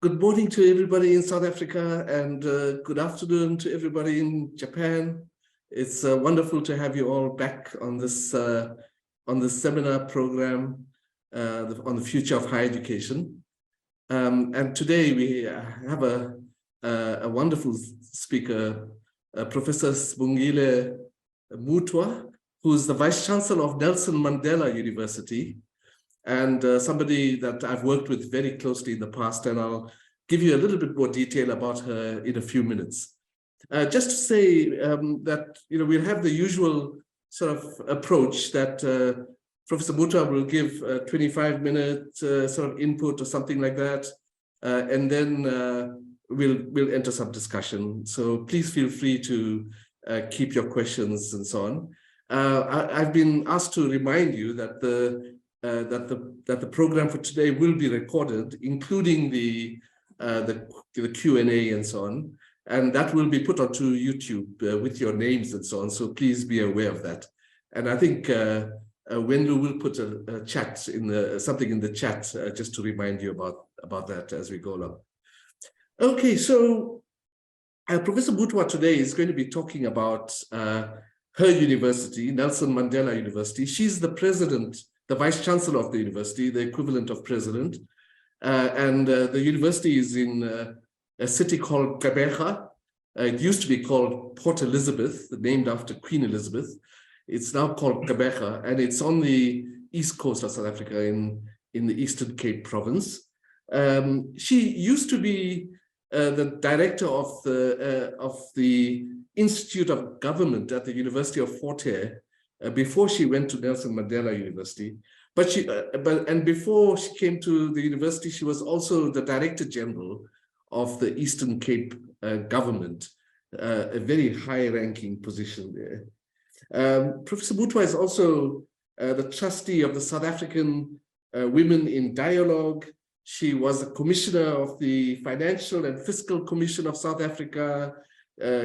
Good morning to everybody in South Africa, and good afternoon to everybody in Japan. It's wonderful to have you all back on this seminar program on the future of higher education. And today we have a wonderful speaker, Professor Sibongile MUTHWA, who's the Vice-Chancellor of Nelson Mandela University, and somebody that I've worked with very closely in the past, and I'll give you a little bit more detail about her in a few minutes. Just to say that we'll have the usual sort of approach that Professor MUTHWA will give 25-minute sort of input or something like that, and then we'll enter some discussion. So please feel free to keep your questions and so on. I've been asked to remind you that the program for today will be recorded, including the Q&A and so on, and that will be put onto YouTube with your names and so on. So please be aware of that. And I think Wenlu will put a chat something in the chat just to remind you about that as we go along. Okay, so Professor MUTHWA today is going to be talking about her university, Nelson Mandela University. She's the president, the vice-chancellor of the university, the equivalent of president. And the university is in a city called Gqeberha. It used to be called Port Elizabeth, named after Queen Elizabeth. It's now called Gqeberha, and it's on the east coast of South Africa in the Eastern Cape province. She used to be the director of the Institute of Government at the University of Fort Hare before she went to Nelson Mandela University. And before she came to the university, she was also the Director General of the Eastern Cape government, a very high-ranking position there. Professor MUTHWA is also the trustee of the South African Women in Dialogue. She was a commissioner of the Financial and Fiscal Commission of South Africa.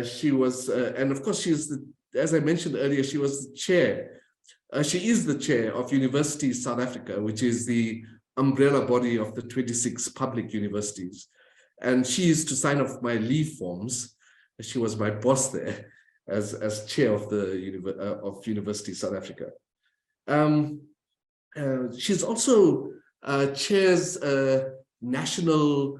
She was, and of course, she is as I mentioned earlier, she was the chair. She is the chair of Universities South Africa, which is the umbrella body of the 26 public universities. And she used to sign off my leave forms. She was my boss there as chair of the University South Africa. She's also chairs a national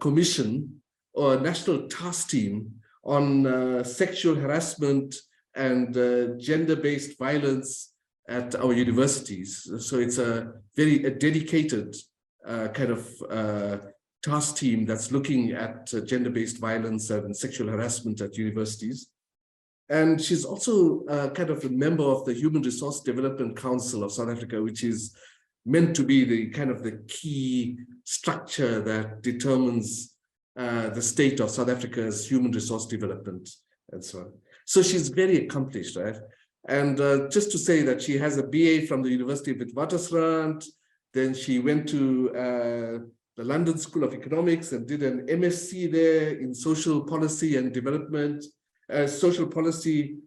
commission or national task team on sexual harassment and gender-based violence at our universities. So it's a very dedicated kind of task team that's looking at gender-based violence and sexual harassment at universities. And she's also kind of a member of the Human Resource Development Council of South Africa, which is meant to be the kind of the key structure that determines the state of South Africa's human resource development and so on. So she's very accomplished, right? And just to say that she has a BA from the University of Witwatersrand, then she went to the London School of Economics and did an MSc there in social policy and development, social policy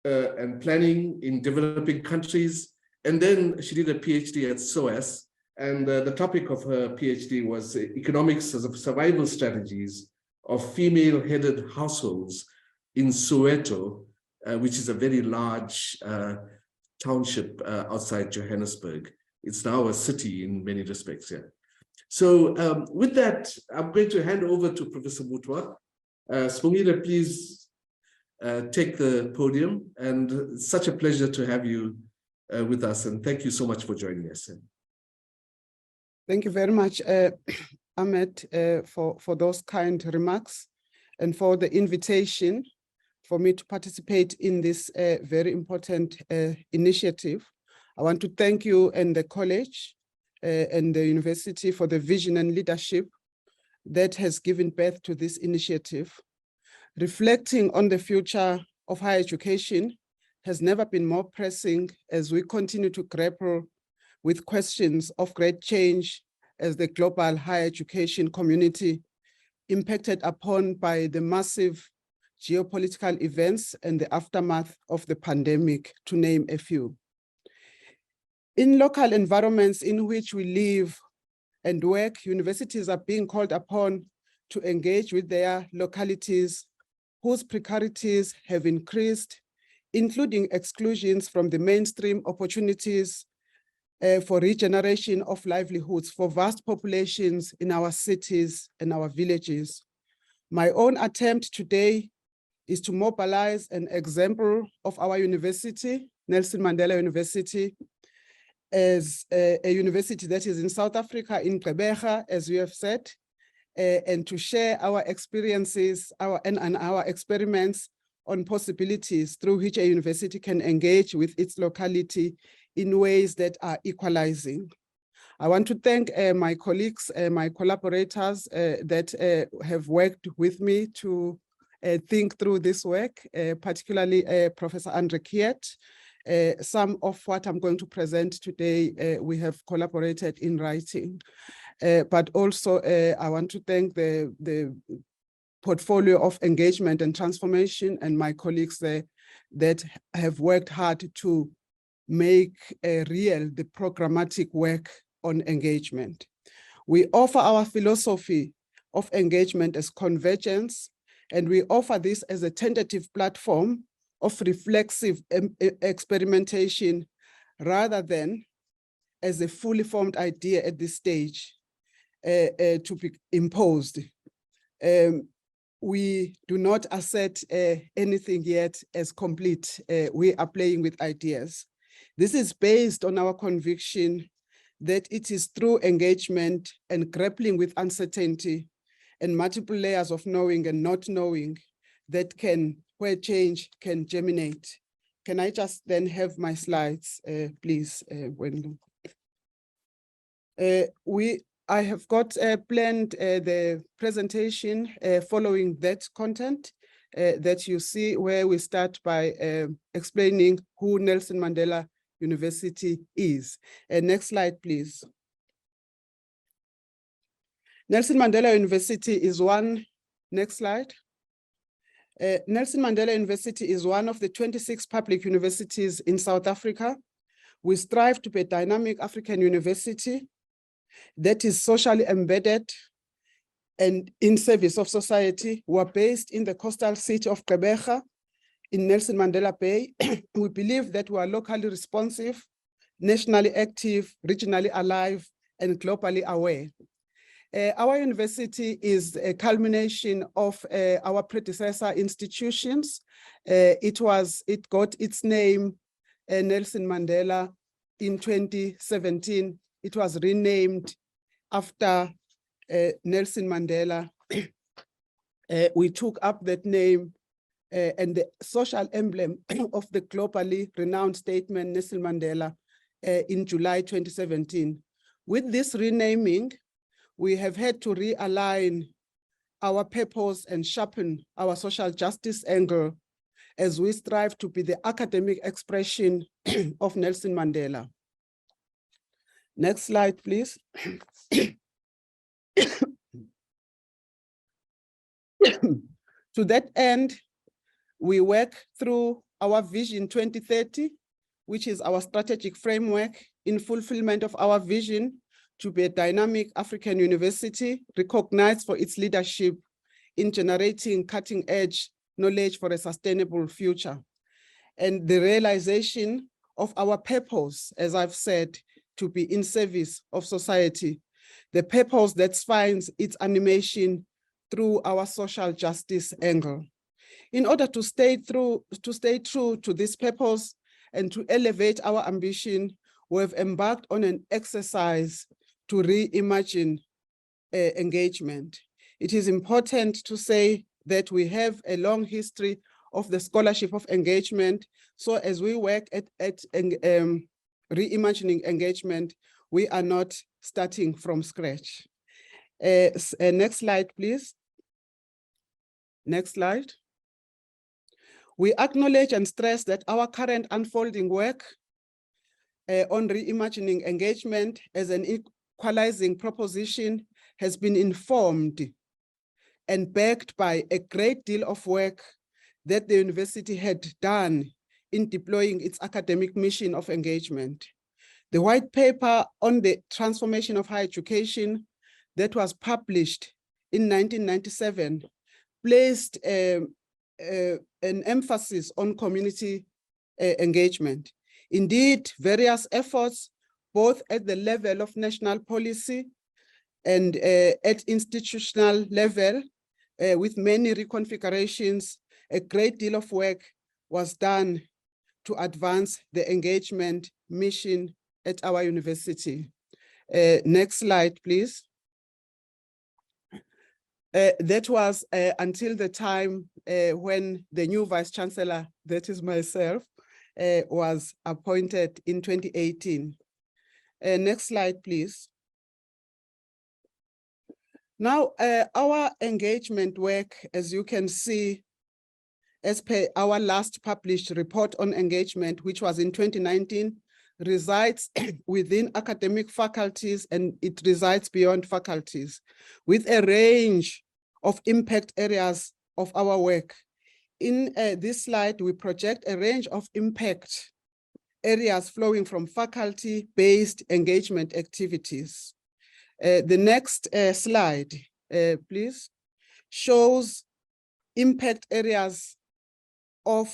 and planning in developing countries. And then she did a PhD at SOAS. And the topic of her PhD was economics as survival strategies of female-headed households in Soweto, which is a very large township outside Johannesburg. It's now a city in many respects, yeah. So with that, I'm going to hand over to Professor MUTHWA. Sibongile, please take the podium, and it's such a pleasure to have you with us, and thank you so much for joining us. Thank you very much, Ahmed, for those kind remarks and for the invitation for me to participate in this very important initiative. I want to thank you and the college and the university for the vision and leadership that has given birth to this initiative. Reflecting on the future of higher education has never been more pressing as we continue to grapple with questions of great change as the global higher education community impacted upon by the massive geopolitical events and the aftermath of the pandemic, to name a few. In local environments in which we live and work, universities are being called upon to engage with their localities whose precarities have increased, including exclusions from the mainstream opportunities for regeneration of livelihoods for vast populations in our cities and our villages. My own attempt today is to mobilize an example of our university, Nelson Mandela University, as a university that is in South Africa, in Gqeberha, as we have said, and to share our experiences and our experiments on possibilities through which a university can engage with its locality in ways that are equalizing. I want to thank my colleagues, my collaborators that have worked with me to think through this work, particularly Professor Andre Kiet. Some of what I'm going to present today, we have collaborated in writing. But also I want to thank the portfolio of engagement and transformation and my colleagues there that have worked hard to make real the programmatic work on engagement. We offer our philosophy of engagement as convergence, and we offer this as a tentative platform of reflexive experimentation rather than as a fully formed idea at this stage to be imposed. We do not assert anything yet as complete. We are playing with ideas. This is based on our conviction that it is through engagement and grappling with uncertainty and multiple layers of knowing and not knowing that where change can germinate. Can I just then have my slides, please, Wendell? I have got planned the presentation following that content that you see, where we start by explaining who Nelson Mandela University is. Next slide, please. Nelson Mandela University is one, next slide. Nelson Mandela University is one of the 26 public universities in South Africa. We strive to be a dynamic African university that is socially embedded and in service of society. We are based in the coastal city of Gqeberha in Nelson Mandela Bay. We believe that we are locally responsive, nationally active, regionally alive, and globally aware. Our university is a culmination of our predecessor institutions. It got its name, Nelson Mandela, in 2017. It was renamed after Nelson Mandela. We took up that name and the social emblem of the globally renowned statement, Nelson Mandela, in July 2017. With this renaming, we have had to realign our purpose and sharpen our social justice angle as we strive to be the academic expression of Nelson Mandela. Next slide, please. To that end, we work through our Vision 2030, which is our strategic framework in fulfillment of our vision to be a dynamic African university recognized for its leadership in generating cutting-edge knowledge for a sustainable future. And the realization of our purpose, as I've said, to be in service of society, the purpose that finds its animation through our social justice angle. In order to stay true to this purpose and to elevate our ambition, we have embarked on an exercise to reimagine engagement. It is important to say that we have a long history of the scholarship of engagement. So as we work at reimagining engagement, we are not starting from scratch. Next slide, please. Next slide. We acknowledge and stress that our current unfolding work on reimagining engagement as an equalizing proposition has been informed and backed by a great deal of work that the university had done in deploying its academic mission of engagement. The white paper on the transformation of higher education that was published in 1997 placed an emphasis on community engagement. Indeed, various efforts, both at the level of national policy and at institutional level, with many reconfigurations, a great deal of work was done to advance the engagement mission at our university. Next slide, please. That was until the time when the new Vice-Chancellor, that is myself, was appointed in 2018. Next slide, please. Now, our engagement work, as you can see, as per our last published report on engagement, which was in 2019, resides within academic faculties and it resides beyond faculties with a range of impact areas of our work. In this slide, we project a range of impact areas flowing from faculty-based engagement activities. The next slide, please, shows impact areas of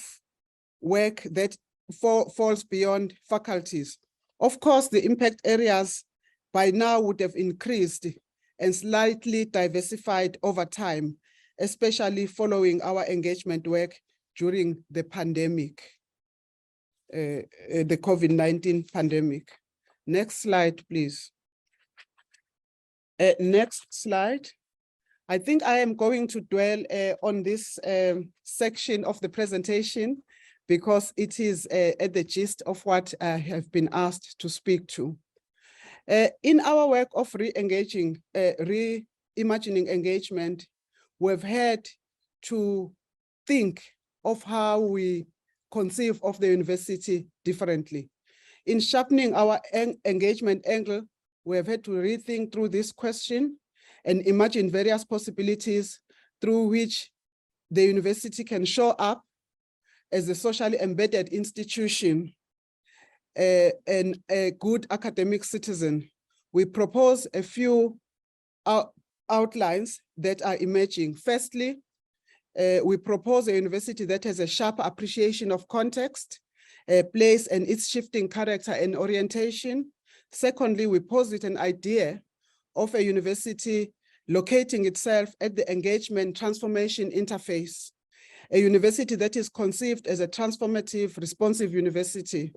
work that falls beyond faculties. Of course, the impact areas by now would have increased and slightly diversified over time, especially following our engagement work during the pandemic, the COVID-19 pandemic. Next slide, please. Next slide. I think I am going to dwell on this section of the presentation because it is at the gist of what I have been asked to speak to. In our work of reimagining engagement, we've had to think of how we conceive of the university differently. In sharpening our engagement angle, we have had to rethink through this question and imagine various possibilities through which the university can show up as a socially embedded institution and a good academic citizen. We propose a few outlines that are emerging. Firstly, we propose a university that has a sharp appreciation of context, place and its shifting character and orientation. Secondly, we posit an idea of a university locating itself at the engagement transformation interface, a university that is conceived as a transformative, responsive university.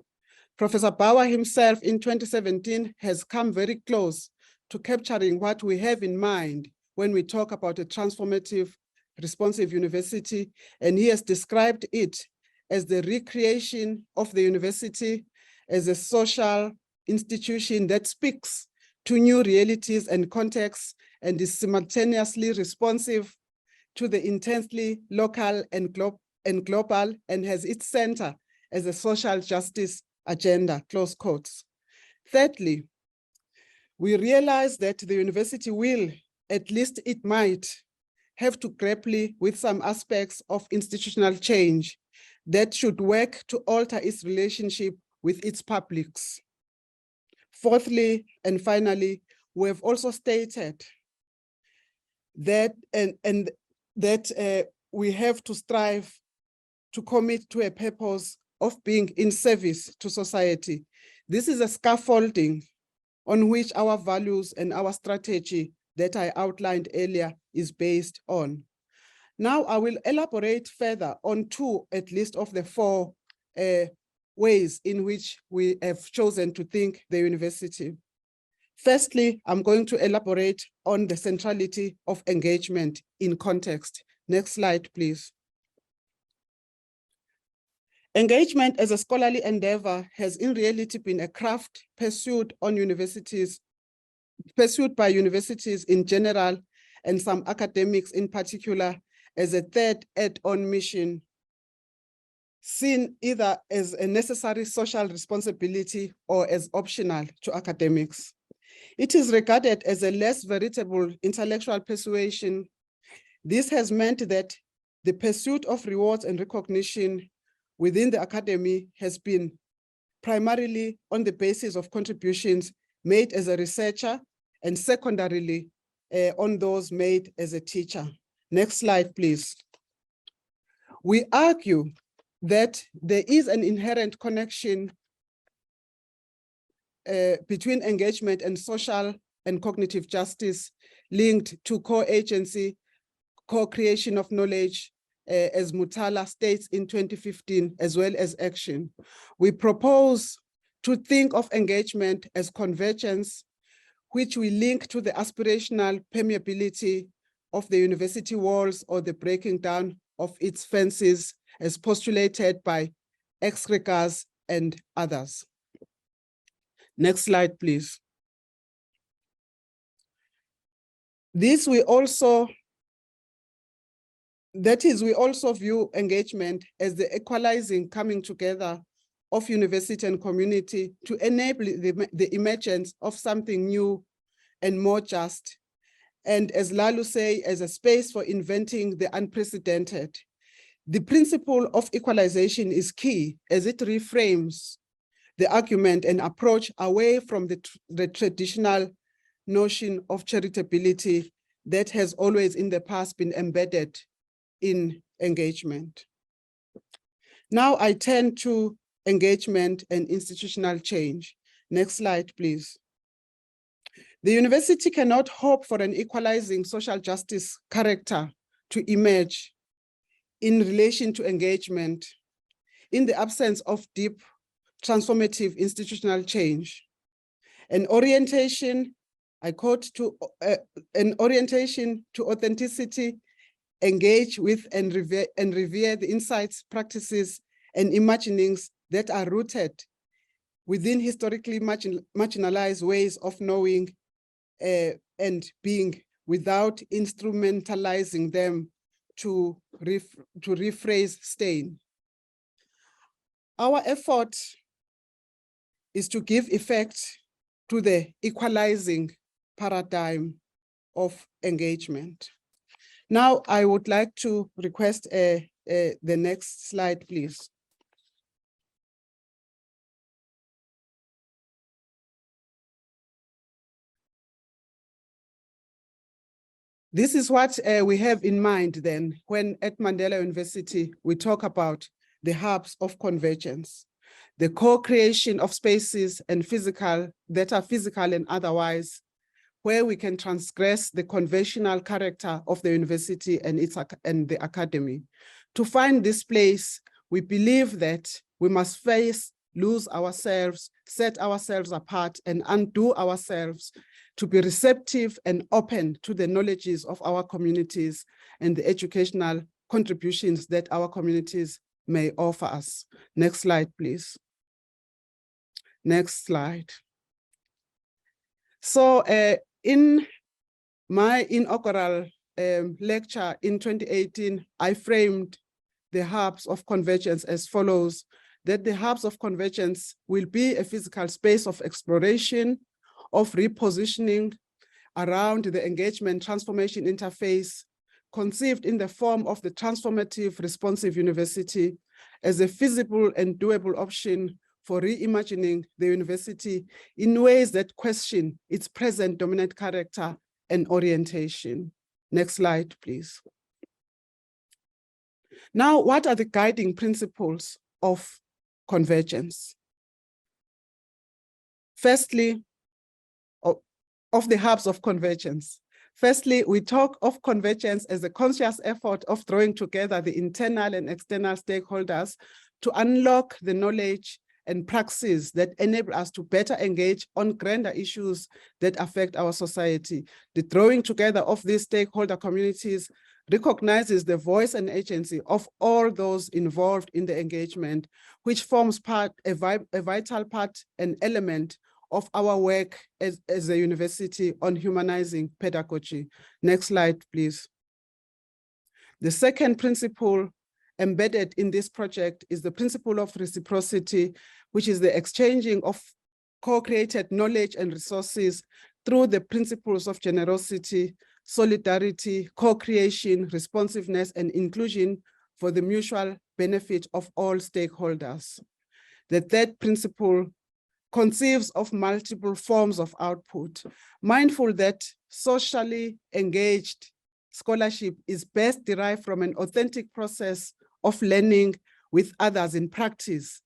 Professor Bauer himself in 2017 has come very close to capturing what we have in mind when we talk about a transformative, responsive university, and he has described it as the recreation of the university as a social institution that speaks to new realities and contexts and is simultaneously responsive to the intensely local and global and has its center as a social justice agenda, close quotes. Thirdly, we realize that the university will, at least it might, have to grapple with some aspects of institutional change that should work to alter its relationship with its publics. Fourthly, and finally, we have also stated that we have to strive to commit to a purpose of being in service to society. This is a scaffolding on which our values and our strategy that I outlined earlier is based on. Now I will elaborate further on two, at least, of the four ways in which we have chosen to think the university. Firstly, I'm going to elaborate on the centrality of engagement in context. Next slide, please. Engagement as a scholarly endeavor has in reality been a craft pursued by universities in general and some academics in particular as a third add-on mission, seen either as a necessary social responsibility or as optional to academics. It is regarded as a less veritable intellectual persuasion. This has meant that the pursuit of rewards and recognition within the academy has been primarily on the basis of contributions made as a researcher and secondarily on those made as a teacher. Next slide, please. We argue that there is an inherent connection between engagement and social and cognitive justice linked to co-agency, co-creation of knowledge, as MUTHWA states in 2015, as well as action. We propose to think of engagement as convergence, which we link to the aspirational permeability of the university walls or the breaking down of its fences as postulated by ex-gregars and others. Next slide, please. This we also view engagement as the equalizing coming together of university and community to enable the emergence of something new and more just. And as Lalu say, as a space for inventing the unprecedented. The principle of equalization is key as it reframes the argument and approach away from the traditional notion of charitability that has always in the past been embedded in engagement. Now I turn to engagement and institutional change. Next slide, please. The university cannot hope for an equalizing social justice character to emerge in relation to engagement in the absence of deep transformative institutional change. An orientation, I quote, an orientation to authenticity, engage with and revere the insights, practices, and imaginings that are rooted within historically marginalized ways of knowing and being without instrumentalizing them to rephrase stain. Our effort is to give effect to the equalizing paradigm of engagement. Now, I would like to request the next slide, please. This is what we have in mind then when at Mandela University, we talk about the hubs of convergence, the co-creation of spaces and physical that are physical and otherwise, where we can transgress the conventional character of the university and the academy. To find this place, we believe that we must face, lose ourselves, set ourselves apart and undo ourselves to be receptive and open to the knowledges of our communities and the educational contributions that our communities may offer us. Next slide, please. Next slide. So in my inaugural lecture in 2018, I framed the hubs of convergence as follows, that the hubs of convergence will be a physical space of exploration, of repositioning around the engagement transformation interface, conceived in the form of the transformative responsive university as a feasible and doable option for reimagining the university in ways that question its present dominant character and orientation. Next slide, please. Now, what are the guiding principles of convergence? Firstly, of the hubs of convergence. Firstly, we talk of convergence as a conscious effort of drawing together the internal and external stakeholders to unlock the knowledge and praxis that enable us to better engage on grander issues that affect our society. The drawing together of these stakeholder communities recognizes the voice and agency of all those involved in the engagement, which forms a vital part and element of our work as a university on humanizing pedagogy. Next slide, please. The second principle embedded in this project is the principle of reciprocity, which is the exchanging of co-created knowledge and resources through the principles of generosity, solidarity, co-creation, responsiveness, and inclusion for the mutual benefit of all stakeholders. The third principle conceives of multiple forms of output, mindful that socially engaged scholarship is best derived from an authentic process of learning with others in practice,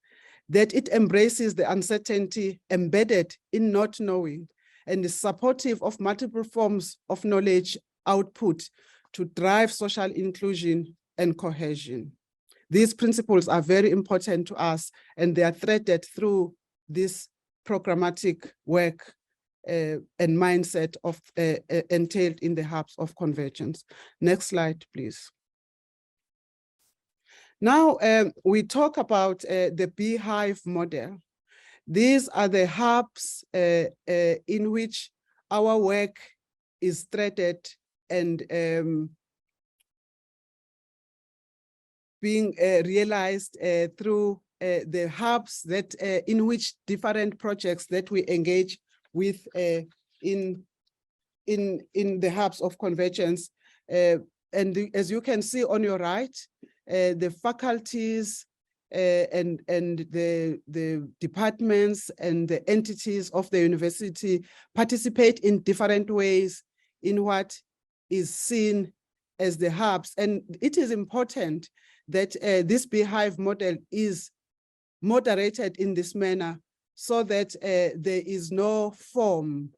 that it embraces the uncertainty embedded in not knowing and is supportive of multiple forms of knowledge output to drive social inclusion and cohesion. These principles are very important to us, and they are threaded through this programmatic work and mindset of entailed in the hubs of convergence. Next slide, please. Now we talk about the Beehive Model. These are the hubs in which our work is threaded and being realized through the hubs that in which different projects that we engage with in the hubs of convergence. And as you can see on your right, the faculties and the departments and the entities of the university participate in different ways in what is seen as the hubs. And it is important that this Beehive model is moderated in this manner so that there is no form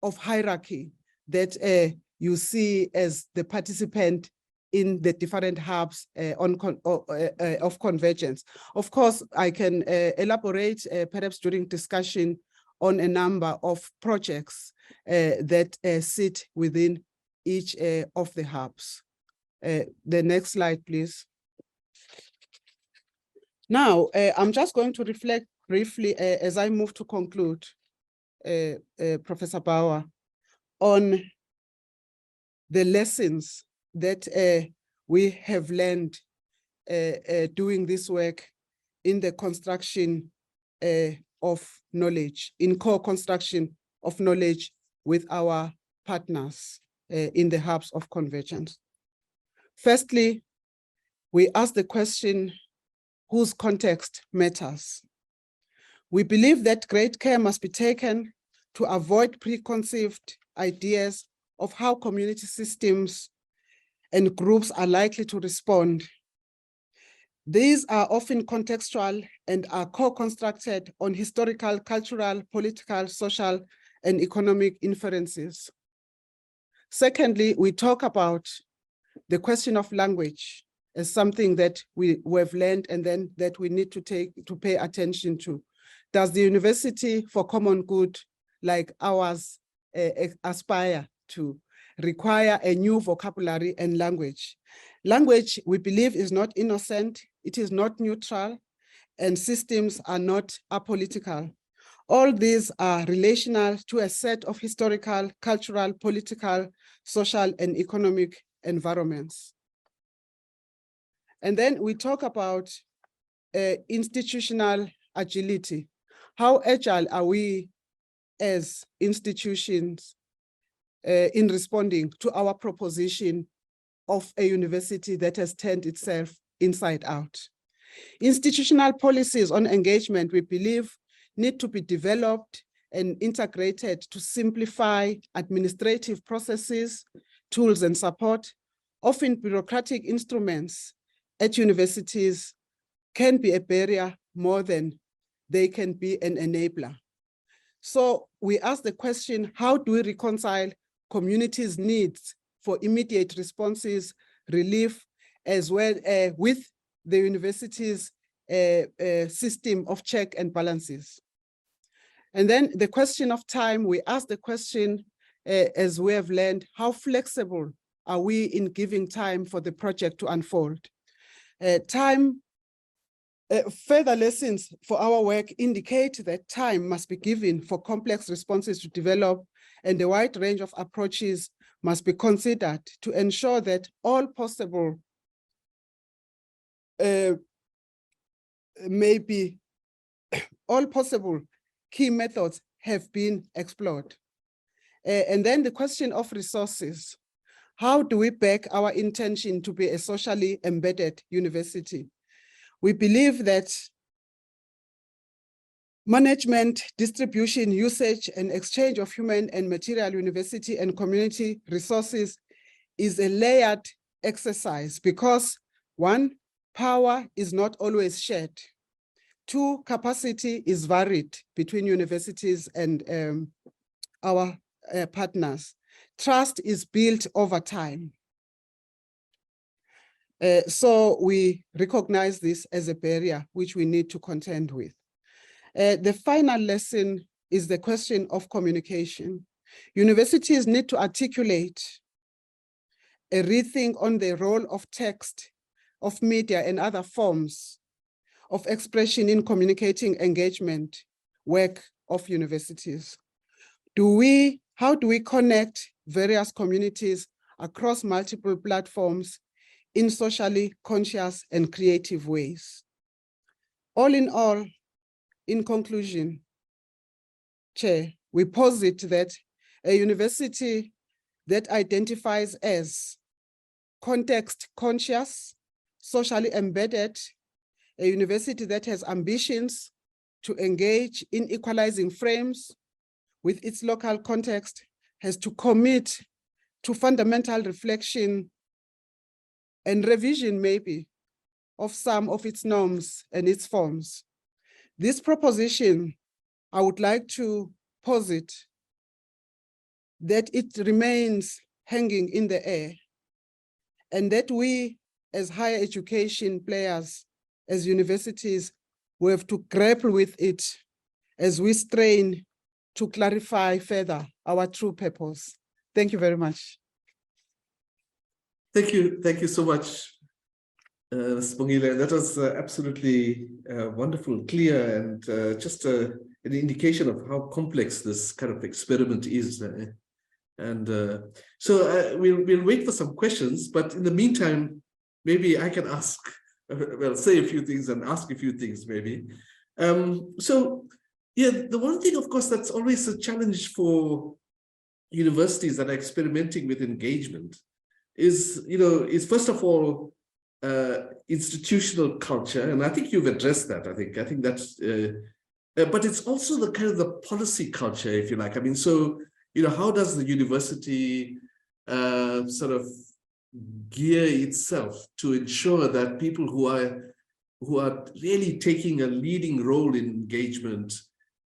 of hierarchy that you see as the participant in the different hubs of convergence. Of course, I can elaborate perhaps during discussion on a number of projects that sit within each of the hubs. The next slide, please. Now, I'm just going to reflect briefly as I move to conclude, Professor Bauer, on the lessons that we have learned doing this work in the construction of knowledge, in co-construction of knowledge with our partners in the hubs of convergence. Firstly, we ask the question, whose context matters? We believe that great care must be taken to avoid preconceived ideas of how community systems and groups are likely to respond. These are often contextual and are co-constructed on historical, cultural, political, social, and economic inferences. Secondly, we talk about the question of language as something that we have learned and then that we need to pay attention to. Does the university for common good like ours aspire to require a new vocabulary and language? Language, we believe, is not innocent, it is not neutral, and systems are not apolitical. All these are relational to a set of historical, cultural, political, social, and economic environments. And then we talk about institutional agility. How agile are we as institutions in responding to our proposition of a university that has turned itself inside out? Institutional policies on engagement, we believe, need to be developed and integrated to simplify administrative processes, tools, and support. Often bureaucratic instruments at universities can be a barrier more than they can be an enabler. So we ask the question, how do we reconcile communities' needs for immediate responses, relief, as well with the university's system of check and balances? And then the question of time, we ask the question, as we have learned, how flexible are we in giving time for the project to unfold? Further lessons for our work indicate that time must be given for complex responses to develop, and a wide range of approaches must be considered to ensure that all possible key methods have been explored. And then the question of resources. How do we back our intention to be a socially embedded university? We believe that management, distribution, usage, and exchange of human and material university and community resources is a layered exercise because one, power is not always shared. Two, capacity is varied between universities and our partners. Trust is built over time. So we recognize this as a barrier which we need to contend with. The final lesson is the question of communication. Universities need to articulate a rethink on the role of text, of media and other forms of expression in communicating engagement work of universities. How do we connect various communities across multiple platforms in socially conscious and creative ways? All in all, in conclusion, Chair, we posit that a university that identifies as context conscious, socially embedded, a university that has ambitions to engage in equalizing frames with its local context has to commit to fundamental reflection and revision maybe of some of its norms and its forms. This proposition, I would like to posit that it remains hanging in the air and that we as higher education players, as universities, we have to grapple with it as we strain to clarify further our true purpose. Thank you very much. Thank you so much, Sibongile. That was absolutely wonderful, clear, and just an indication of how complex this kind of experiment is. So we'll wait for some questions, but in the meantime, maybe I can ask, well, say a few things and ask a few things maybe. So yeah, the one thing, of course, that's always a challenge for universities that are experimenting with engagement is first of all, institutional culture. And I think you've addressed that. I think that's, but it's also the kind of the policy culture, if you like. I mean, so, how does the university sort of gear itself to ensure that people who are really taking a leading role in engagement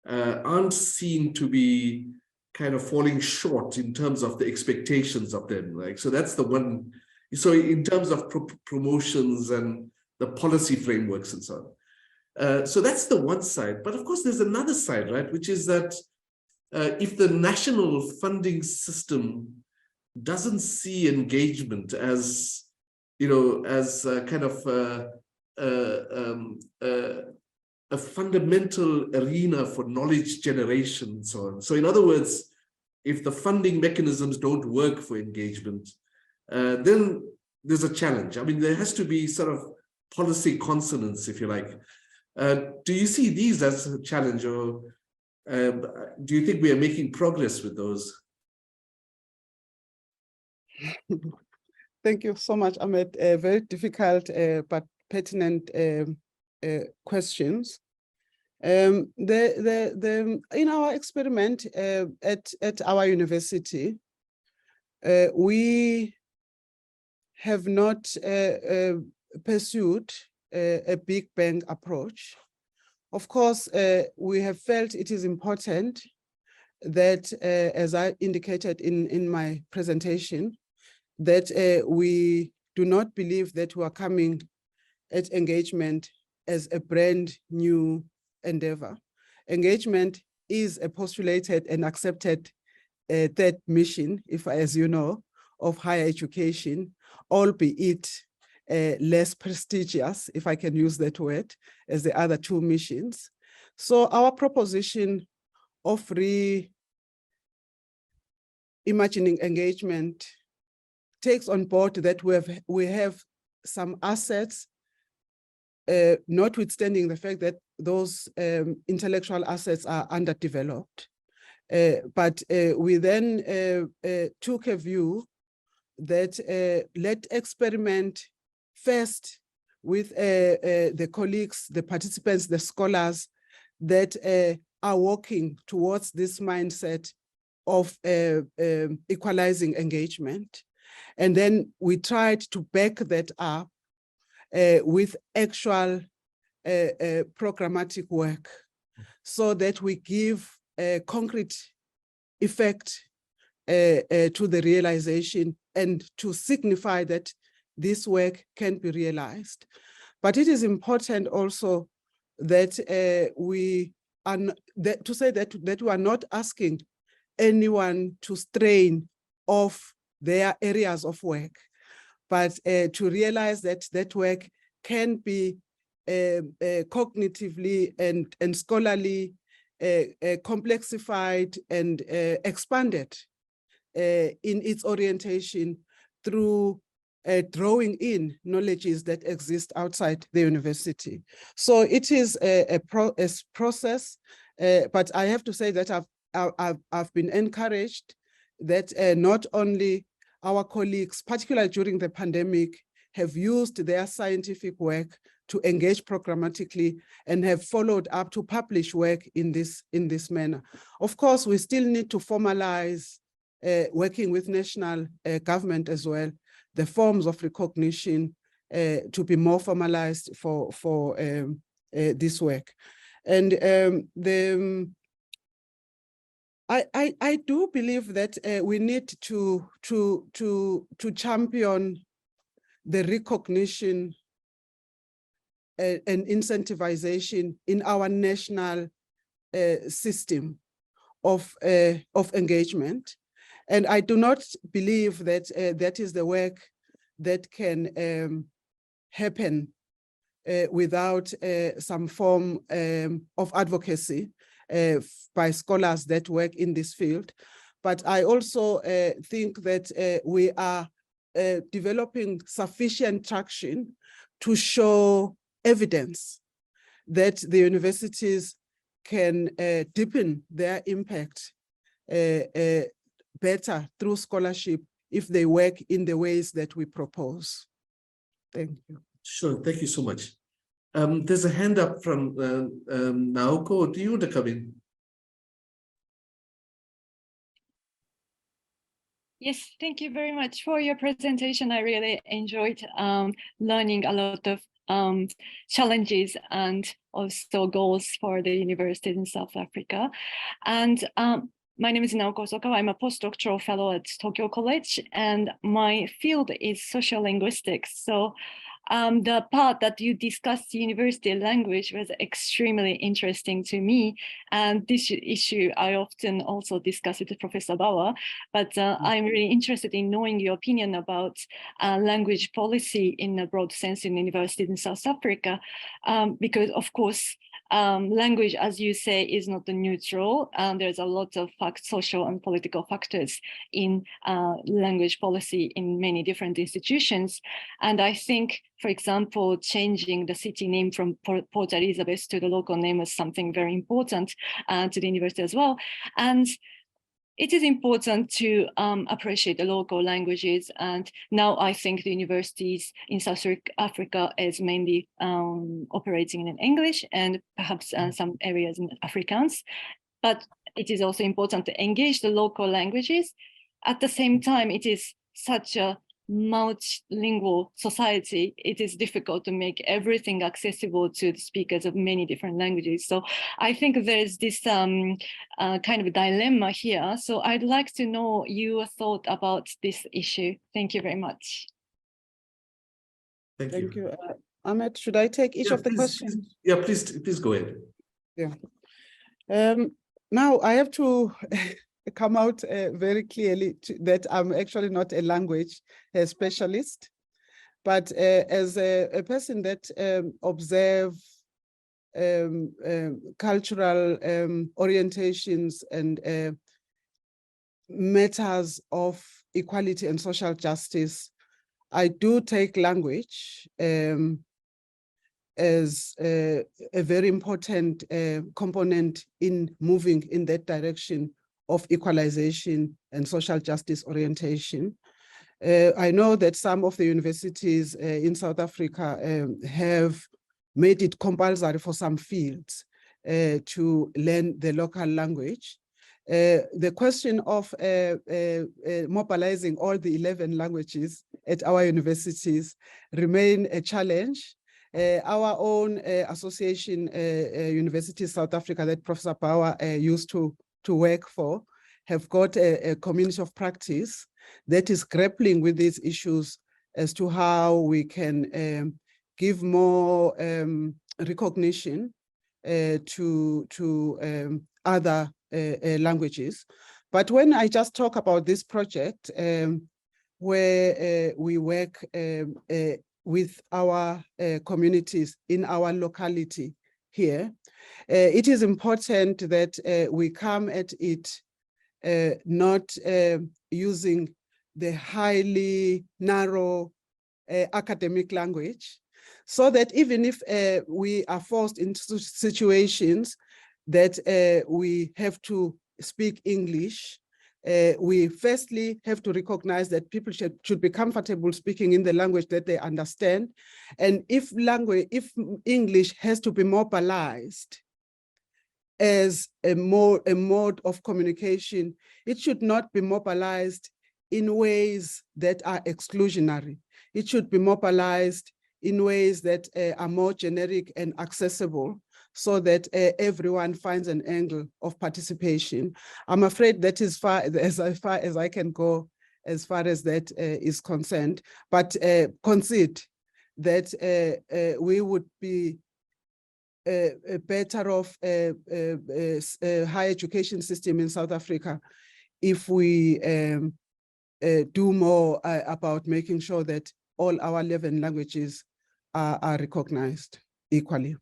aren't seen to be kind of falling short in terms of the expectations of them, right? So that's the one. So in terms of promotions and the policy frameworks and so on. So that's the one side. But of course, there's another side, right? Which is that if the national funding system doesn't see engagement as, as kind of a fundamental arena for knowledge generation and so on. So in other words, if the funding mechanisms don't work for engagement, then there's a challenge. I mean, there has to be sort of policy consonance, if you like. Do you see these as a challenge, or do you think we are making progress with those? Thank you so much, Ahmed. Very difficult but pertinent questions. In our experiment at our university, we have not pursued a big bang approach. Of course, we have felt it is important that, as I indicated in my presentation, that we do not believe that we are coming at engagement as a brand new endeavor. Engagement is a postulated and accepted third mission, as you know, of higher education, albeit less prestigious, if I can use that word, as the other two missions. So our proposition of reimagining engagement takes on board that we have some assets, notwithstanding the fact that those intellectual assets are underdeveloped. But we then took a view that let's experiment first with the colleagues, the participants, the scholars that are working towards this mindset of equalizing engagement. And then we tried to back that up with actual programmatic work so that we give a concrete effect to the realization and to signify that this work can be realized. But it is important also that we are to say that we are not asking anyone to strain off their areas of work, but to realize that that work can be cognitively and scholarly complexified and expanded in its orientation through drawing in knowledges that exist outside the university. So it is a process, but I have to say that I've been encouraged that not only our colleagues, particularly during the pandemic, have used their scientific work to engage programmatically and have followed up to publish work in this manner. Of course, we still need to formalize working with national government as well, the forms of recognition to be more formalized for this work. And I do believe that we need to champion the recognition and incentivization in our national system of engagement. And I do not believe that that is the work that can happen without some form of advocacy by scholars that work in this field. But I also think that we are developing sufficient traction to show evidence that the universities can deepen their impact better through scholarship if they work in the ways that we propose. Thank you. Sure, thank you so much. There's a hand up from Naoko. Do you want to come in? Yes, thank you very much for your presentation. I really enjoyed learning a lot of challenges and also goals for the universities in South Africa. And my name is Naoko Sokawa. I'm a postdoctoral fellow at Tokyo College, and my field is social linguistics. So the part that you discussed university language was extremely interesting to me. And this issue I often also discuss with Professor Bauer, but I'm really interested in knowing your opinion about language policy in a broad sense in universities in South Africa, because of course, language, as you say, is not neutral. There's a lot of social and political factors in language policy in many different institutions. And I think, for example, changing the city name from Port Elizabeth to the local name was something very important to the university as well. And it is important to appreciate the local languages. And now I think the universities in South Africa is mainly operating in English and perhaps some areas in Afrikaans. But it is also important to engage the local languages. At the same time, it is such a multilingual society. It is difficult to make everything accessible to the speakers of many different languages. So I think there's this kind of a dilemma here. So I'd like to know your thought about this issue. Thank you very much. Thank you. Ahmed, should I take each of the questions? Yeah, please go ahead. Yeah. Now I have to come out very clearly that I'm actually not a language specialist, but as a person that observes cultural orientations and matters of equality and social justice, I do take language as a very important component in moving in that direction of equalization and social justice orientation. I know that some of the universities in South Africa have made it compulsory for some fields to learn the local language. The question of mobilizing all the 11 languages at our universities remain a challenge. Our own association, University of South Africa, that Professor Power used to work for, have got a community of practice that is grappling with these issues as to how we can give more recognition to other languages. But when I just talk about this project, where we work with our communities in our locality here, it is important that we come at it not using the highly narrow academic language, so that even if we are forced into situations that we have to speak English, we firstly have to recognize that people should be comfortable speaking in the language that they understand. And if English has to be mobilized as a mode of communication, it should not be mobilized in ways that are exclusionary. It should be mobilized in ways that are more generic and accessible, so that everyone finds an angle of participation. I'm afraid that is far as I can go as far as that is concerned, but concede that we would be better off a higher education system in South Africa if we do more about making sure that all our 11 languages are recognized equally.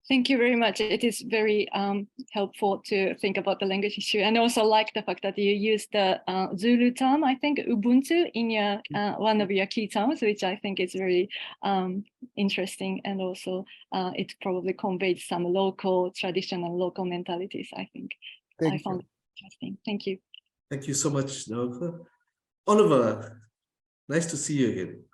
Thank you very much. It is very helpful to think about the language issue, and also like the fact that you used the Zulu term, I think, Ubuntu, in your one of your key terms, which I think is very interesting, and also it probably conveys some local traditional local mentalities. I think I found it interesting. Thank you. Thank you so much, Naoka. Oliver, nice to see you again.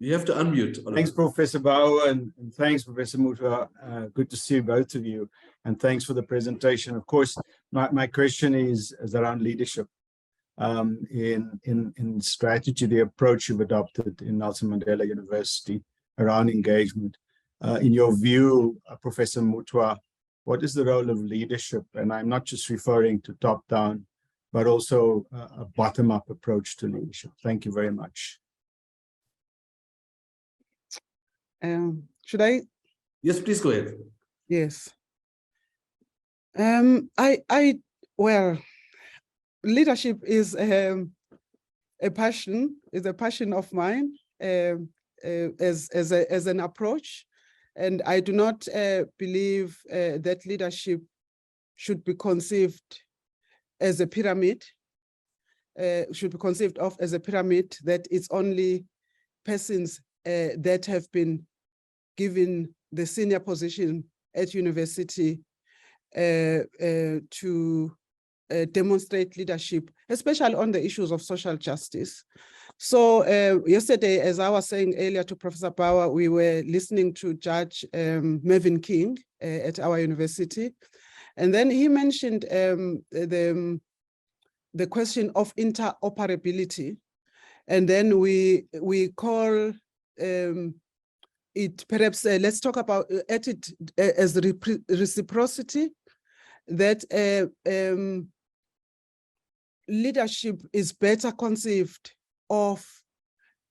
You have to unmute, Oliver. Thanks, Professor Bauer, and thanks, Professor MUTHWA. Good to see both of you, and thanks for the presentation. Of course, my question is around leadership in strategy, the approach you've adopted in Nelson Mandela University around engagement. In your view, Professor MUTHWA, what is the role of leadership? And I'm not just referring to top-down, but also a bottom-up approach to leadership. Thank you very much. Should I? Yes, please go ahead. Yes. Well, leadership is a passion of mine as an approach. And I do not believe that leadership should be conceived as a pyramid, should be conceived of as a pyramid that it's only persons that have been given the senior position at university to demonstrate leadership, especially on the issues of social justice. So yesterday, as I was saying earlier to Professor Bauer, we were listening to Judge Mervyn King at our university. And then he mentioned the question of interoperability. And then we call it, perhaps let's talk about it as reciprocity, that leadership is better conceived of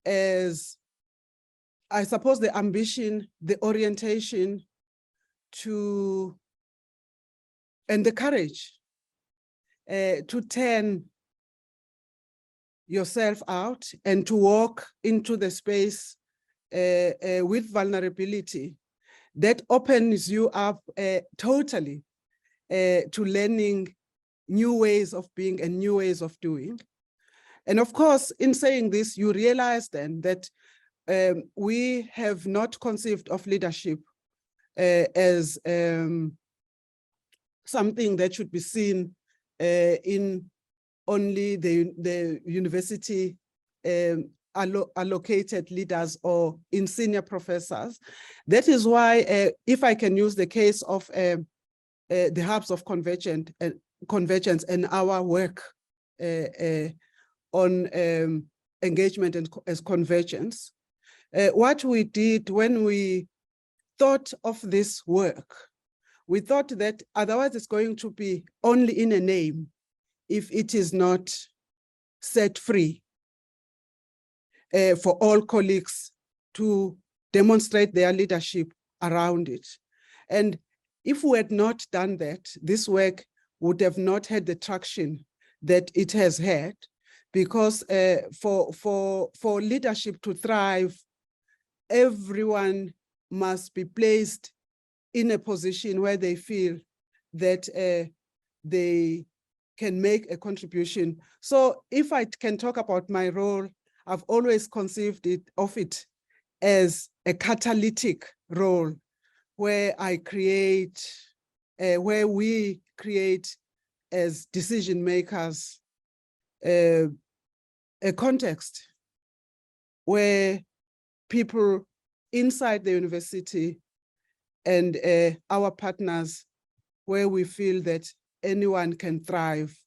as, I suppose, the ambition, the orientation to, and the courage to turn yourself out and to walk into the space with vulnerability that opens you up totally to learning new ways of being and new ways of doing. And of course, in saying this, you realize then that we have not conceived of leadership as something that should be seen in only the university allocated leaders or in senior professors. That is why, if I can use the case of the hubs of convergence and our work on engagement and as convergence, what we did when we thought of this work, we thought that otherwise it's going to be only in a name if it is not set free for all colleagues to demonstrate their leadership around it. And if we had not done that, this work would have not had the traction that it has had, because for leadership to thrive, everyone must be placed in a position where they feel that they can make a contribution. So if I can talk about my role, I've always conceived of it as a catalytic role, where I create, where we create as decision makers, a context where people inside the university and our partners, where we feel that anyone can thrive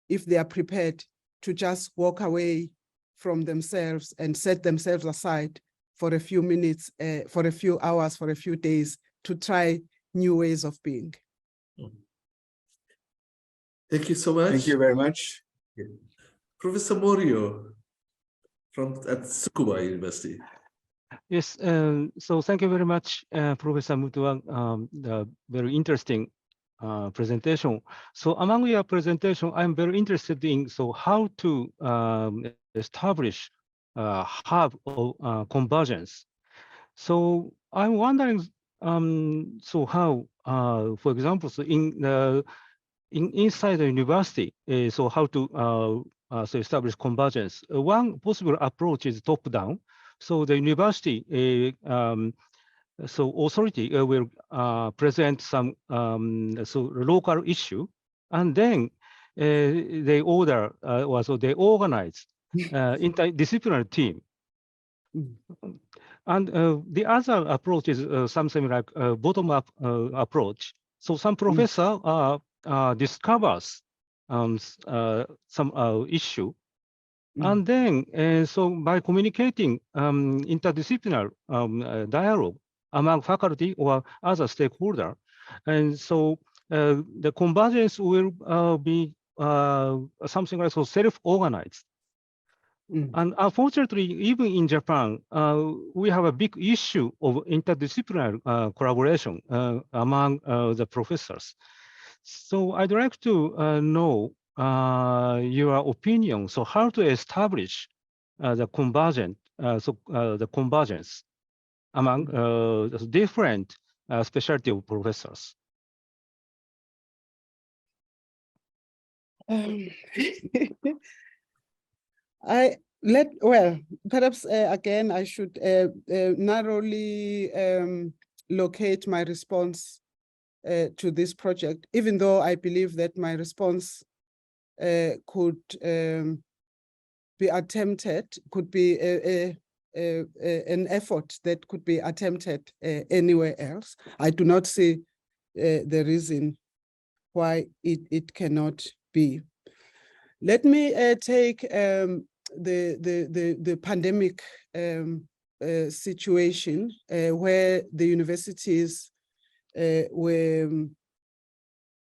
if they are prepared to just walk away from themselves and set themselves aside for a few minutes, for a few hours, for a few days, to try new ways of being. Thank you so much. Thank you very much. Professor Morio at Tsukuba University. Yes, so thank you very much, Professor MUTHWA, the very interesting presentation. So among your presentation, I'm very interested in how to establish hub of convergence. So I'm wondering, so how, for example, so inside the university, so how to so establish convergence. One possible approach is top-down. So the university, so authority will present some so local issue, and then they order or so they organize interdisciplinary team. And the other approach is something like a bottom-up approach. So some professor discovers some issue, and then so by communicating interdisciplinary dialogue among faculty or other stakeholder, and so the convergence will be something like so self-organized. And unfortunately, even in Japan, we have a big issue of interdisciplinary collaboration among the professors. So I'd like to know your opinion. So how to establish the convergence, the convergence among the different specialty of professors? Well, perhaps again, I should narrowly locate my response to this project, even though I believe that my response could be attempted, could be an effort that could be attempted anywhere else. I do not see the reason why it cannot be. Let me take the pandemic situation where the universities were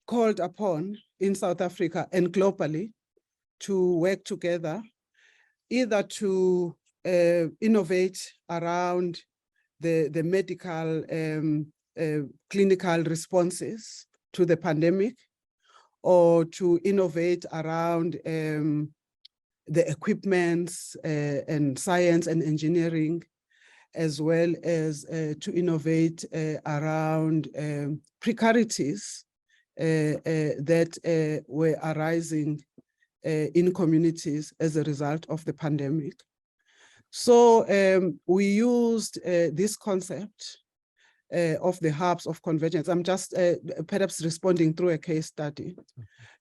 called upon in South Africa and globally to work together, either to innovate around the medical clinical responses to the pandemic, or to innovate around the equipments and science and engineering, as well as to innovate around precarities that were arising in communities as a result of the pandemic. So we used this concept of the hubs of convergence. I'm just perhaps responding through a case study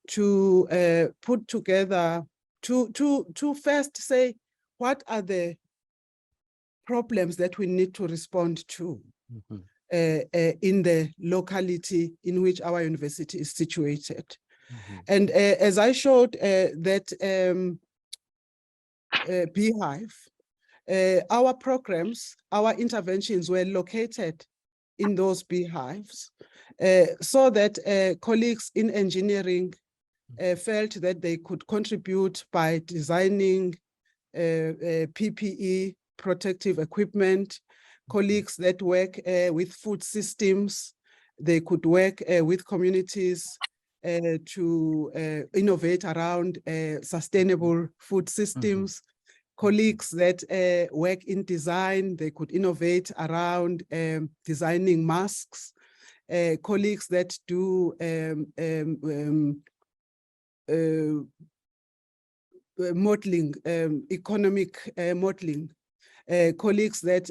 to put together, to first say, what are the problems that we need to respond to in the locality in which our university is situated. And as I showed that Beehive, our programs, our interventions were located in those beehives so that colleagues in engineering felt that they could contribute by designing PPE, protective equipment. Colleagues that work with food systems, they could work with communities to innovate around sustainable food systems. Colleagues that work in design, they could innovate around designing masks. Colleagues that do modeling, economic modeling. Colleagues that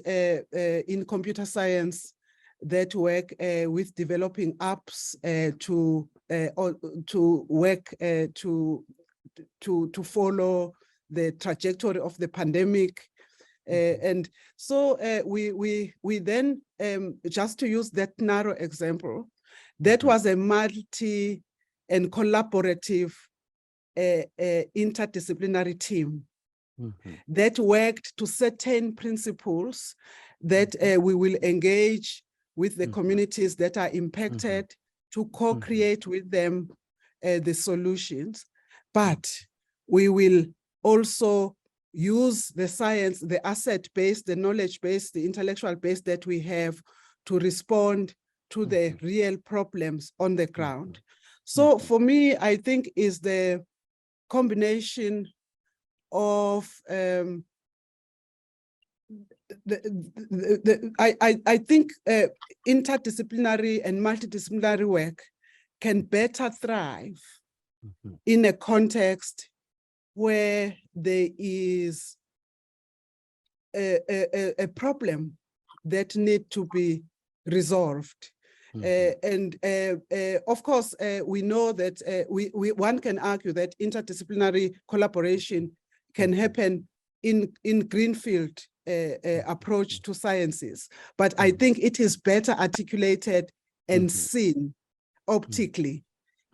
in computer science that work with developing apps to work to follow the trajectory of the pandemic. And so we then, just to use that narrow example, that was a multi and collaborative interdisciplinary team that worked to certain principles that we will engage with the communities that are impacted to co-create with them the solutions. But we will also use the science, the asset base, the knowledge base, the intellectual base that we have to respond to the real problems on the ground. So for me, I think is the combination of I think interdisciplinary and multidisciplinary work can better thrive in a context where there is a problem that need to be resolved. And of course, we know that one can argue that interdisciplinary collaboration can happen in greenfield approach to sciences, but I think it is better articulated and seen optically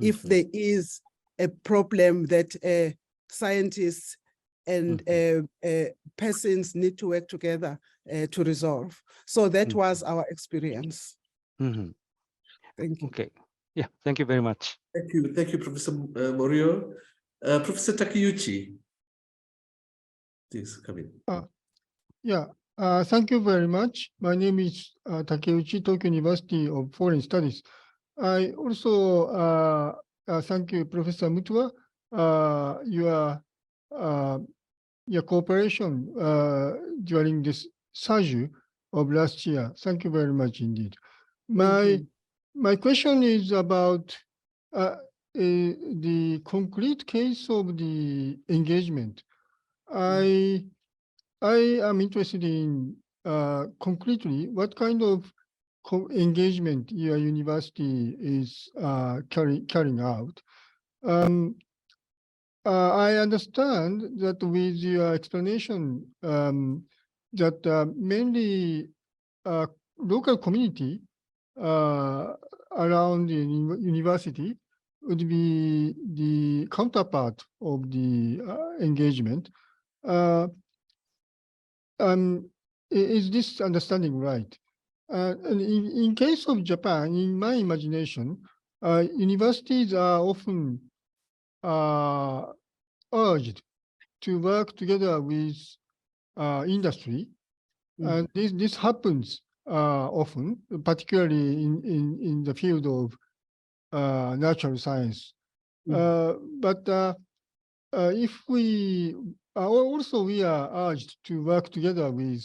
if there is a problem that scientists and persons need to work together to resolve. So that was our experience. Thank you. Okay. Yeah, thank you very much. Thank you, Professor Morio. Professor Takeuchi, please come in. Thank you very much. My name is Takeuchi, Tokyo University of Foreign Studies. I also thank you, Professor MUTHWA, your cooperation during this surge of last year. Thank you very much indeed. My question is about the concrete case of the engagement. I am interested in concretely what kind of engagement your university is carrying out. I understand that with your explanation that mainly local community around the university would be the counterpart of the engagement. Is this understanding right? And in case of Japan, in my imagination, universities are often urged to work together with industry, and this happens often, particularly in the field of natural science. But if we we are urged to work together with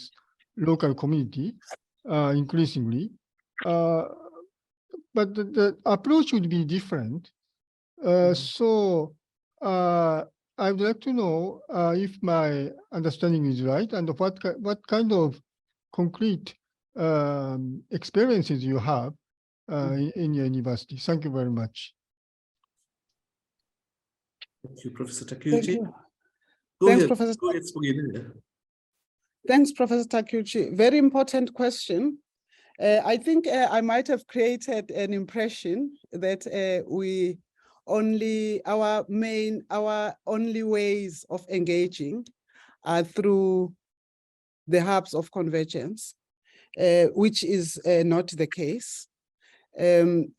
local community increasingly, but the approach would be different. So I would like to know if my understanding is right, and what kind of concrete experiences you have in your university. Thank you very much. Thank you, Professor Takeuchi. Thanks, Professor. Go ahead, Sibongile. Thanks, Professor Takeuchi. Very important question. I think I might have created an impression that our only ways of engaging are through the hubs of convergence, which is not the case.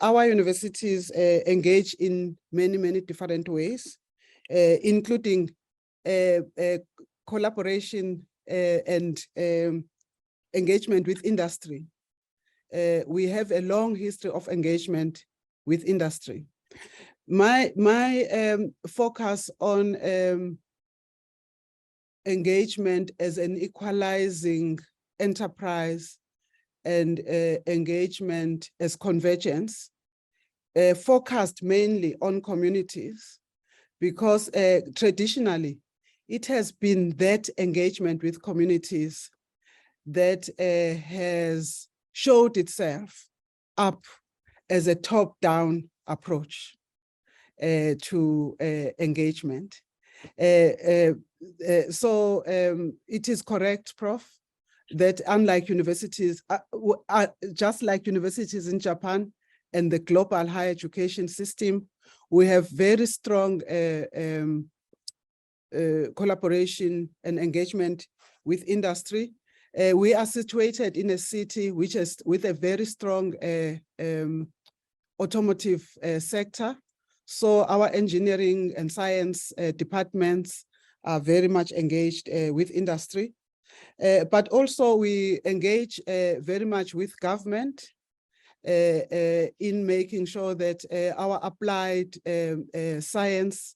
Our universities engage in many different ways, including collaboration and engagement with industry. We have a long history of engagement with industry. My focus on engagement as an equalizing enterprise and engagement as convergence focused mainly on communities, because traditionally it has been that engagement with communities that has showed itself up as a top-down approach to engagement. So it is correct, Prof, that unlike universities, just like universities in Japan and the global higher education system, we have very strong collaboration and engagement with industry. We are situated in a city which is with a very strong automotive sector. So our engineering and science departments are very much engaged with industry. But also we engage very much with government in making sure that our applied science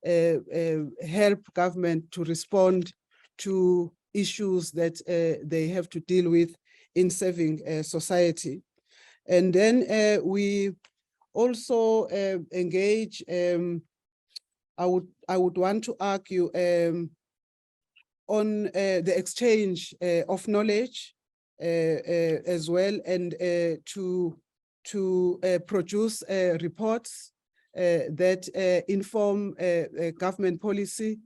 help government to respond to issues that they have to deal with in serving society. And then we also engage, I would want to argue on the exchange of knowledge as well, and to produce reports that inform government policy,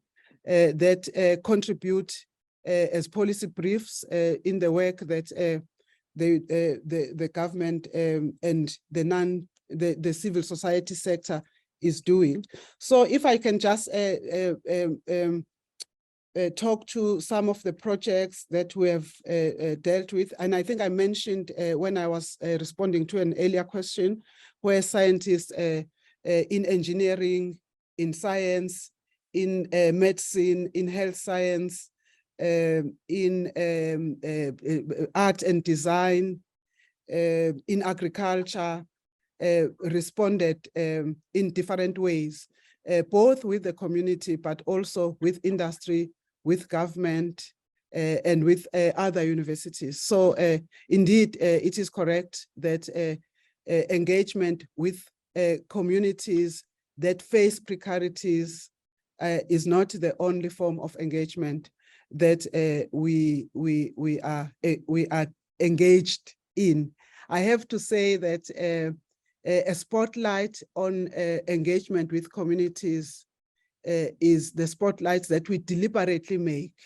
that contribute as policy briefs in the work that the government and the civil society sector is doing. So if I can just talk to some of the projects that we have dealt with, and I think I mentioned when I was responding to an earlier question, where scientists in engineering, in science, in medicine, in health science, in art and design, in agriculture, responded in different ways, both with the community, but also with industry, with government, and with other universities. So indeed, it is correct that engagement with communities that face precarities is not the only form of engagement that we are engaged in. I have to say that a spotlight on engagement with communities is the spotlights that we deliberately make,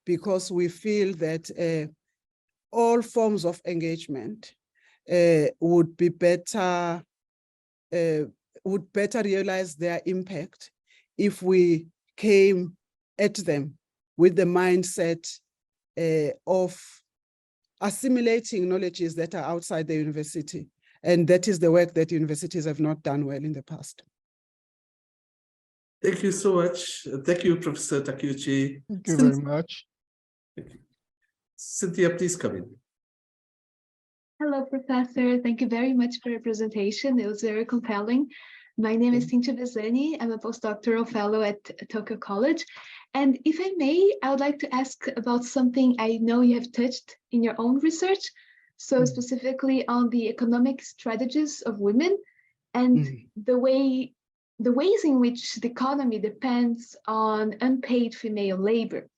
because we feel that all forms of engagement would better realize their impact if we came at them with the mindset of assimilating knowledges that are outside the university. And that is the work that universities have not done well in the past. Thank you so much. Thank you, Professor Takeuchi. Thank you very much. Thank you. Cynthia, please come in. Hello, Professor. Thank you very much for your presentation. It was very compelling. My name is Cynthia Bezzani. I'm a postdoctoral fellow at Tokyo College. And if I may, I would like to ask about something I know you have touched in your own research. So specifically on the economic strategies of women and the ways in which the economy depends on unpaid female labor.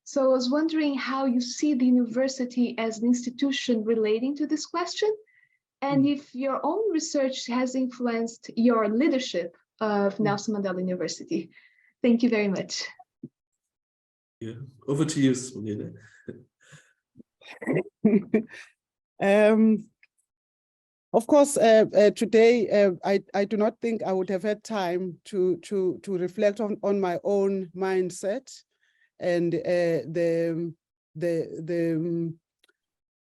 So I was wondering how you see the university as an institution relating to this question, and if your own research has influenced your leadership of Nelson Mandela University. Thank you very much. Yeah, over to you, Sibongile. Of course, today I do not think I would have had time to reflect on my own mindset and the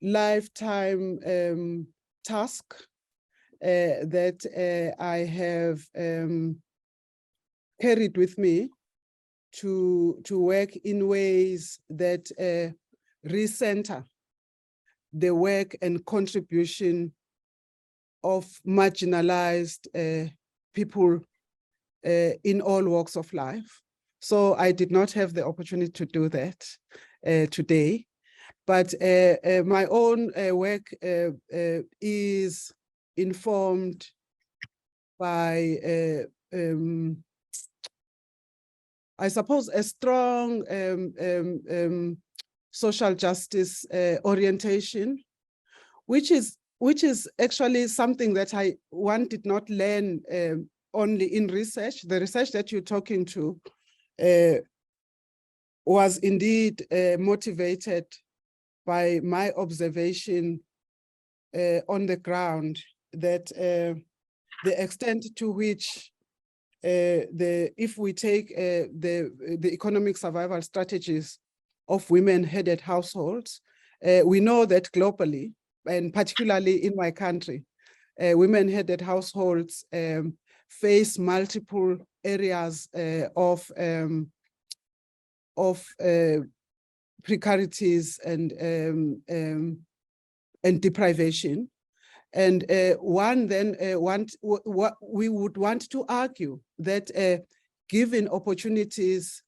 lifetime task that I have carried with me to work in ways that recenter the work and contribution of marginalized people in all walks of life. So I did not have the opportunity to do that today. But my own work is informed by, I suppose, a strong social justice orientation, which is actually something that one did not learn only in research. The research that you're talking to was indeed motivated by my observation on the ground that the extent to which if we take the economic survival strategies of women-headed households, we know that globally, and particularly in my country, women-headed households face multiple areas of precarities and deprivation. And what we would want to argue that given opportunities,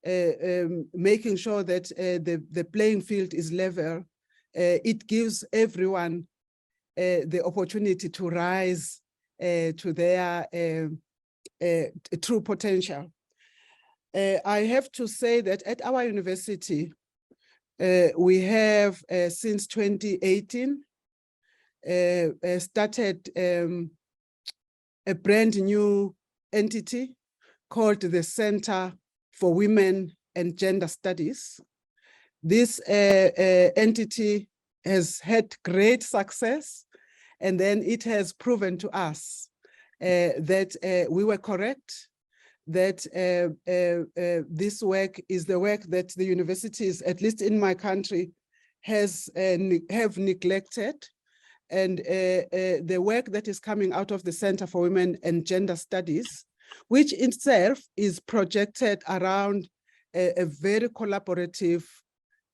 making sure that the playing field is level, it gives everyone the opportunity to rise to their true potential. I have to say that at our university, we have since 2018 started a brand new entity called the Center for Women and Gender Studies. This entity has had great success, and then it has proven to us that we were correct, that this work is the work that the universities, at least in my country, have neglected. And the work that is coming out of the Center for Women and Gender Studies, which itself is projected around a very collaborative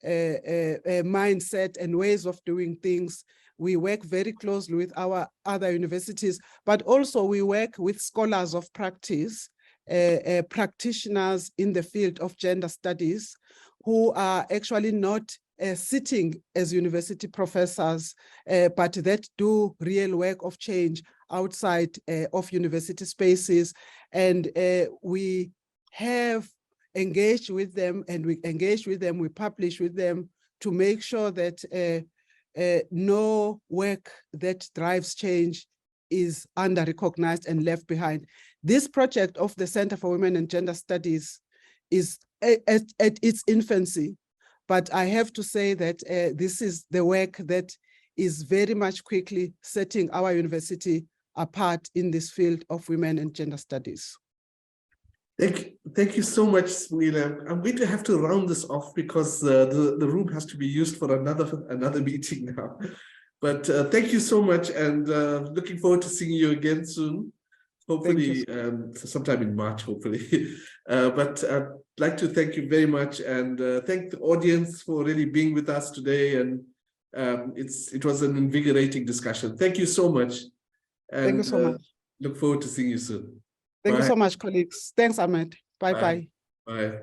mindset and ways of doing things. We work very closely with our other universities, but also we work with scholars of practice, practitioners in the field of gender studies, who are actually not sitting as university professors, but that do real work of change outside of university spaces. And we have engaged with them, and we engage with them, we publish with them to make sure that no work that drives change is under-recognized and left behind. This project of the Center for Women and Gender Studies is at its infancy, but I have to say that this is the work that is very much quickly setting our university apart in this field of women and gender studies. Thank you so much, Sibongile. I'm going to have to round this off because the room has to be used for another meeting now. But thank you so much, and looking forward to seeing you again soon. Hopefully, sometime in March, hopefully. But I'd like to thank you very much, and thank the audience for really being with us today. And it was an invigorating discussion. Thank you so much. And, thank you so much. Look forward to seeing you soon. Thank you so much, colleagues. Thanks, Ahmed. Bye-bye. Bye.